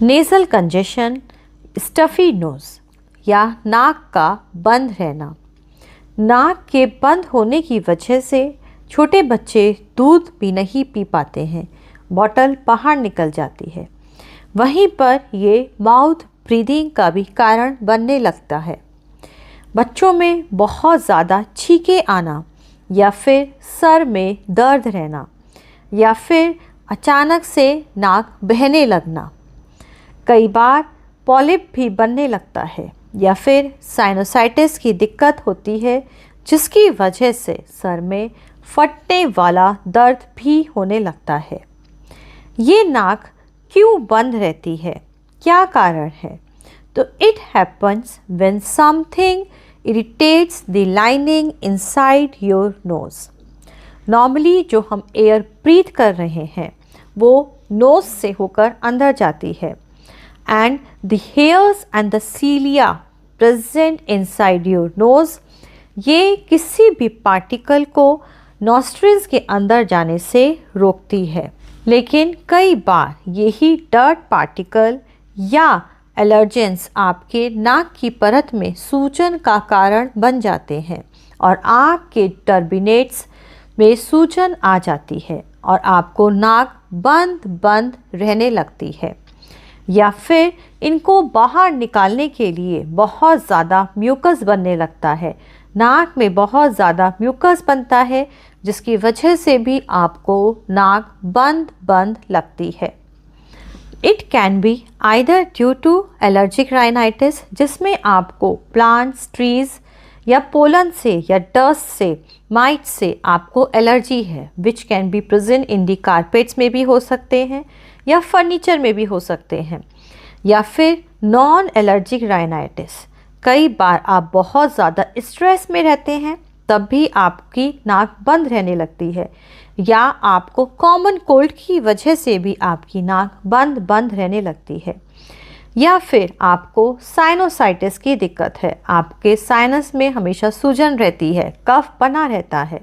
Nasal congestion, stuffy nose या नाक का बंद रहना। नाक के बंद होने की वजह से छोटे बच्चे दूध भी नहीं पी पाते हैं, बॉटल बाहर निकल जाती है। वहीं पर ये माउथ ब्रीदिंग का भी कारण बनने लगता है। बच्चों में बहुत ज़्यादा छींके आना या फिर सर में दर्द रहना या फिर अचानक से नाक बहने लगना। कई बार पॉलिप भी बनने लगता है या फिर साइनोसाइटिस की दिक्कत होती है, जिसकी वजह से सर में फटने वाला दर्द भी होने लगता है। ये नाक क्यों बंद रहती है, क्या कारण है? तो it happens when something irritates the lining inside your nose. Normally जो हम एयर ब्रीथ कर रहे हैं वो नोज़ से होकर अंदर जाती है and the hairs and the cilia present inside your nose, ये किसी भी पार्टिकल को नॉस्ट्रिल्स के अंदर जाने से रोकती है। लेकिन कई बार यही डर्ट पार्टिकल या एलर्जेंस आपके नाक की परत में सूजन का कारण बन जाते हैं और आपके टर्बिनेट्स में सूजन आ जाती है और आपको नाक बंद बंद रहने लगती है। या फिर इनको बाहर निकालने के लिए बहुत ज़्यादा म्यूकस बनने लगता है। नाक में बहुत ज़्यादा म्यूकस बनता है, जिसकी वजह से भी आपको नाक बंद बंद लगती है। It can be either due to allergic rhinitis, जिसमें आपको प्लांट्स, ट्रीज़ या पोलन से या डस्ट से, माइट से आपको एलर्जी है, which can be present in the carpets में भी हो सकते हैं या फर्नीचर में भी हो सकते हैं। या फिर नॉन एलर्जिक राइनाइटिस, कई बार आप बहुत ज़्यादा स्ट्रेस में रहते हैं तब भी आपकी नाक बंद रहने लगती है, या आपको कॉमन कोल्ड की वजह से भी आपकी नाक बंद बंद रहने लगती है। या फिर आपको साइनोसाइटिस की दिक्कत है, आपके साइनस में हमेशा सूजन रहती है, कफ बना रहता है,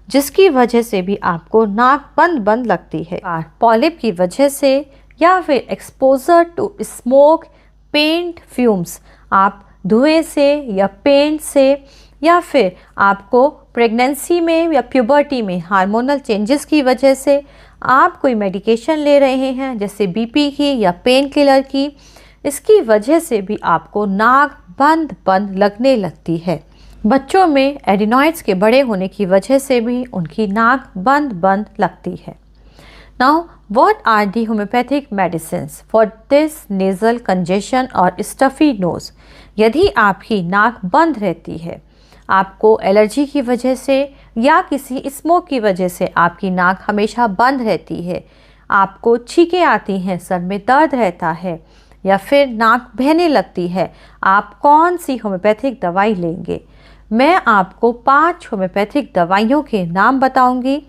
जिसकी वजह से भी आपको नाक बंद बंद लगती है। पॉलिप की वजह से या फिर exposure to smoke, paint, fumes, आप धुएं से या पेंट से, या फिर आपको प्रेगनेंसी में या प्यूबर्टी में हार्मोनल चेंजेस की वजह से आप कोई मेडिकेशन ले रहे हैं, जैसे बीपी की या पेन किलर की, इसकी वजह से भी आपको नाक बंद बंद लगने लगती है। बच्चों में एडिनॉइड्स के बड़े होने की वजह से भी उनकी नाक बंद बंद लगती है। Now what are the homeopathic medicines for this nasal congestion और स्टफ़ी नोज़? यदि आपकी नाक बंद रहती है, आपको एलर्जी की वजह से या किसी स्मोक की वजह से आपकी नाक हमेशा बंद रहती है, आपको छींकें आती हैं, सर में दर्द रहता है या फिर नाक बहने लगती है, आप कौन सी होम्योपैथिक दवाई लेंगे? मैं आपको 5 होम्योपैथिक दवाइयों के नाम बताऊंगी,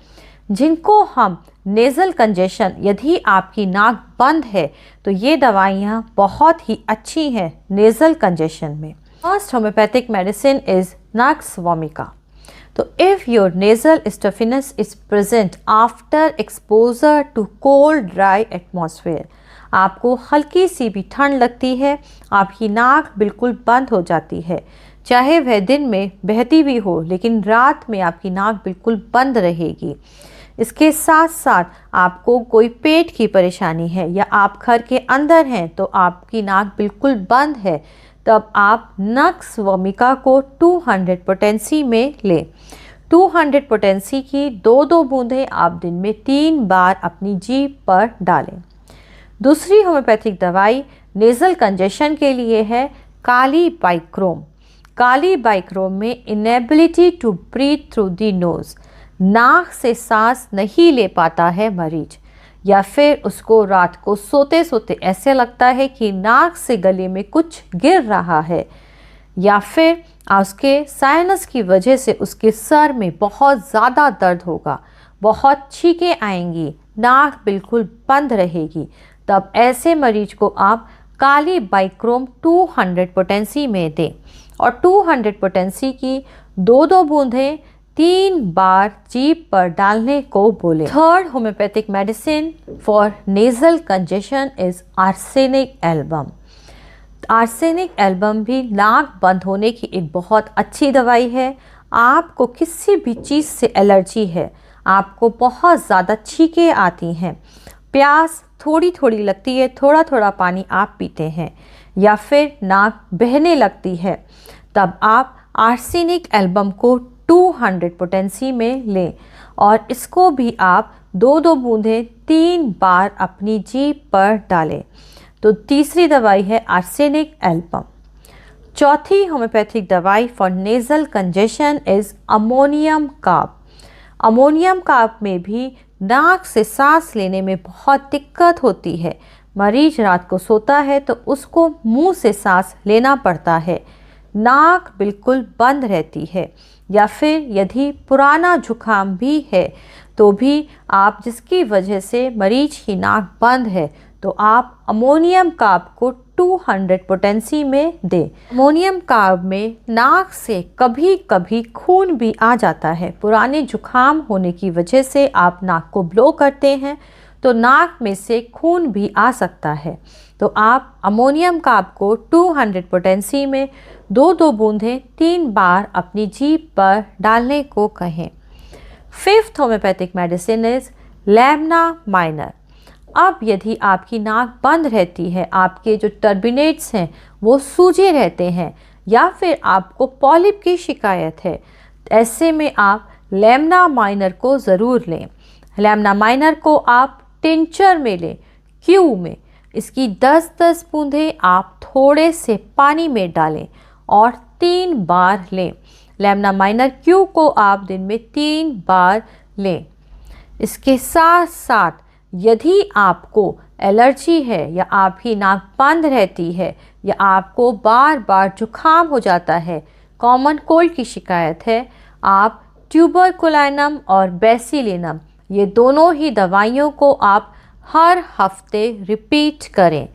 जिनको हम नेज़ल कंजेशन, यदि आपकी नाक बंद है तो ये दवाइयाँ बहुत ही अच्छी हैं नेज़ल कंजेशन में। First homeopathic medicine is nux vomica. तो if your nasal stuffiness is present after exposure to cold dry atmosphere, आपको हल्की सी भी ठंड लगती है, आपकी नाक बिल्कुल बंद हो जाती है, चाहे वह दिन में बहती भी हो, लेकिन रात में आपकी नाक बिल्कुल बंद रहेगी। इसके साथ साथ आपको कोई पेट की परेशानी है या आप घर के अंदर हैं तो आपकी नाक बिल्कुल बंद है, तब आप नक्स वोमिका को 200 पोटेंसी में लें। 200 पोटेंसी की 2-2 बूंदें आप दिन में 3 बार अपनी जीभ पर डालें। दूसरी होम्योपैथिक दवाई नेज़ल कंजेशन के लिए है काली बाइक्रोम। काली बाइक्रोम में inability to breathe through the nose, नाक से सांस नहीं ले पाता है मरीज, या फिर उसको रात को सोते सोते ऐसे लगता है कि नाक से गले में कुछ गिर रहा है, या फिर उसके साइनस की वजह से उसके सर में बहुत ज़्यादा दर्द होगा, बहुत छींकें आएंगी, नाक बिल्कुल बंद रहेगी, तब ऐसे मरीज को आप काली बाइक्रोम 200 पोटेंसी में दें और 200 पोटेंसी की 2-2 बूंदें 3 बार जीभ पर डालने को बोले। Third homeopathic medicine for nasal congestion is arsenic album. Arsenic album भी नाक बंद होने की एक बहुत अच्छी दवाई है। आपको किसी भी चीज़ से एलर्जी है, आपको बहुत ज़्यादा छींकें आती हैं, प्यास थोड़ी थोड़ी लगती है, थोड़ा थोड़ा पानी आप पीते हैं, या फिर नाक बहने लगती है, तब आप आर्सेनिक एल्बम को 200 पोटेंसी में लें और इसको भी आप 2-2 बूंदें 3 बार अपनी जीभ पर डालें। तो तीसरी दवाई है आर्सेनिक एल्बम। चौथी होम्योपैथिक दवाई for nasal congestion is ammonium carb. Ammonium carb में भी नाक से सांस लेने में बहुत दिक्कत होती है। मरीज रात को सोता है तो उसको मुंह से सांस लेना पड़ता है, नाक बिल्कुल बंद रहती है, या फिर यदि पुराना जुकाम भी है तो भी आप जिसकी वजह से मरीज की नाक बंद है तो आप अमोनियम कार्ब को 200 पोटेंसी में दें। अमोनियम कार्ब में नाक से कभी कभी खून भी आ जाता है। पुराने जुकाम होने की वजह से आप नाक को ब्लो करते हैं तो नाक में से खून भी आ सकता है। तो आप अमोनियम कार्ब को 200 पोटेंसी में 2-2 बूंदें 3 बार अपनी जीभ पर डालने को कहें। Fifth homeopathic medicine is lemna minor. अब यदि आपकी नाक बंद रहती है, आपके जो टर्बिनेट्स हैं वो सूजे रहते हैं, या फिर आपको पॉलिप की शिकायत है, ऐसे में आप लैम्ना माइनर को ज़रूर लें। लैम्ना माइनर को आप टिंचर में लें, क्यू में। इसकी 10-10 बूंदें आप थोड़े से पानी में डालें और 3 बार लें। लैम्ना माइनर क्यू को आप दिन में 3 बार लें। इसके साथ साथ यदि आपको एलर्जी है या आपकी नाक बंद रहती है या आपको बार बार जुकाम हो जाता है, कॉमन कोल्ड की शिकायत है, आप ट्यूबरकुलिनम और बेसिलिनम ये दोनों ही दवाइयों को आप हर हफ्ते रिपीट करें।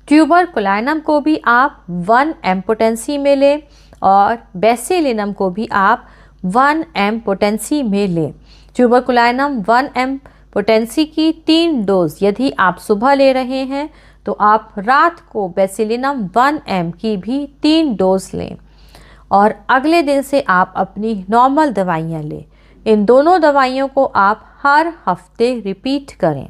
ट्यूबरकुलिनम को भी आप 1 mg पोटेंसी में लें और बेसिलिनम को भी आप 1 mg पोटेंसी में लें। ट्यूबरकुलिनम 1 mg पोटेंसी की 3 डोज यदि आप सुबह ले रहे हैं तो आप रात को बेसिलिनम 1 mg की भी 3 डोज लें और अगले दिन से आप अपनी नॉर्मल दवाइयाँ लें। इन दोनों दवाइयों को आप हर हफ्ते रिपीट करें।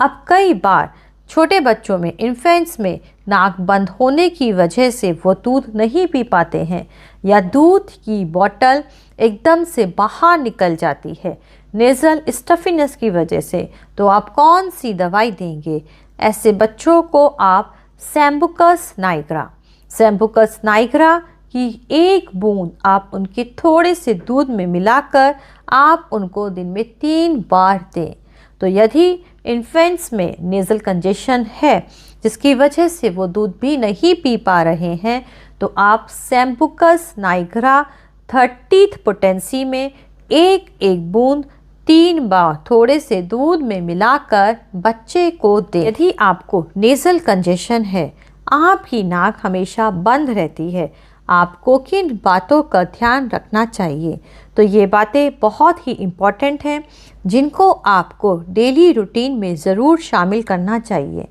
अब कई बार छोटे बच्चों में, इन्फेंट्स में नाक बंद होने की वजह से वो दूध नहीं पी पाते हैं या दूध की बोतल एकदम से बाहर निकल जाती है नेज़ल स्टफीनेस की वजह से, तो आप कौन सी दवाई देंगे? ऐसे बच्चों को आप सैम्बुकस नाइग्रा की 1 बूंद आप उनके थोड़े से दूध में मिलाकर आप उनको दिन में 3 बार दें। तो यदि इन्फेंट्स में नेज़ल कंजेशन है जिसकी वजह से वो दूध भी नहीं पी पा रहे हैं तो आप सैम्बुकस नाइग्रा 30th पोटेंसी में 1 बूंद 3 बार थोड़े से दूध में मिलाकर बच्चे को दें। यदि आपको नेज़ल कंजेशन है, आपकी नाक हमेशा बंद रहती है, आपको किन बातों का ध्यान रखना चाहिए? तो ये बातें बहुत ही इम्पॉर्टेंट हैं जिनको आपको डेली रूटीन में ज़रूर शामिल करना चाहिए।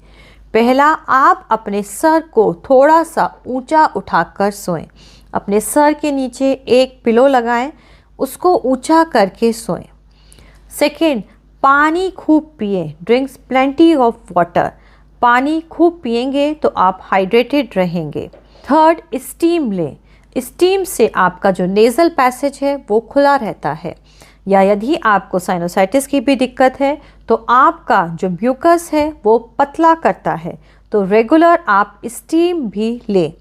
पहला, आप अपने सर को थोड़ा सा ऊंचा उठाकर सोएं। अपने सर के नीचे एक पिलो लगाएं, उसको ऊंचा करके सोएं। सेकेंड, पानी खूब पिएं, ड्रिंक्स प्लेंटी ऑफ वाटर। पानी खूब पिएंगे तो आप हाइड्रेटेड रहेंगे। थर्ड, स्टीम लें। स्टीम से आपका जो नेज़ल पैसेज है वो खुला रहता है, या यदि आपको साइनोसाइटिस की भी दिक्कत है तो आपका जो म्यूकस है वो पतला करता है, तो रेगुलर आप स्टीम भी लें।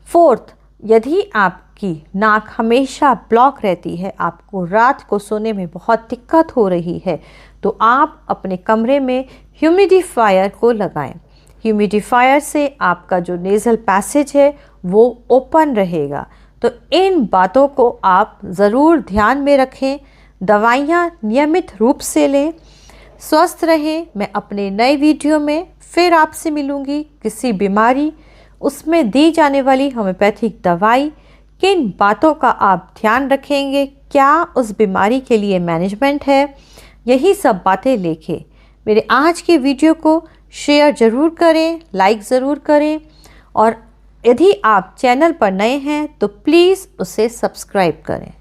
फोर्थ, यदि आपकी नाक हमेशा ब्लॉक रहती है, आपको रात को सोने में बहुत दिक्कत हो रही है, तो आप अपने कमरे में ह्यूमिडिफायर को लगाएं। ह्यूमिडिफायर से आपका जो नेज़ल पैसेज है वो ओपन रहेगा। तो इन बातों को आप ज़रूर ध्यान में रखें। दवाइयाँ नियमित रूप से लें। स्वस्थ रहें। मैं अपने नए वीडियो में फिर आपसे मिलूँगी। किसी बीमारी, उसमें दी जाने वाली होम्योपैथिक दवाई किन बातों का आप ध्यान रखेंगे, क्या उस बीमारी के लिए मैनेजमेंट है, यही सब बातें लेके मेरे आज के वीडियो को शेयर ज़रूर करें, लाइक ज़रूर करें और यदि आप चैनल पर नए हैं तो प्लीज़ उसे सब्सक्राइब करें।